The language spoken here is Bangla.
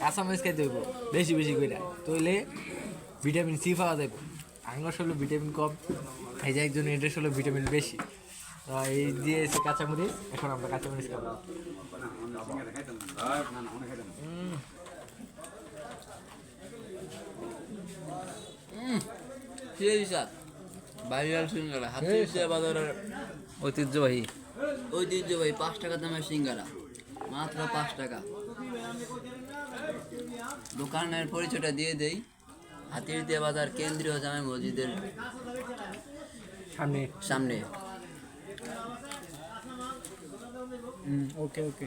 কাঁচামরিচ খাইতে হইব বেশি বেশি করে, তইলে ভিটামিন সি পাওয়া যাবে। আঙ্গুর হলো ভিটামিন কম, এই যে একজন এড্রেস হলো ভিটামিন বেশি। এই দিয়ে এসে কাঁচামরিচ, এখন আমরা কাঁচামরিচ খাবো। ভাইরাল সিঙ্গারা হাতিরঝিল বাজারের ঐতিহ্যবাহী 5 টাকা দামের সিঙ্গারা, মাত্র 5 টাকা। দোকানের পরিচয়টা দিয়ে দেই, হাতিরঝিল বাজার কেন্দ্রীয় জামে মসজিদের সামনে। ওকে ওকে।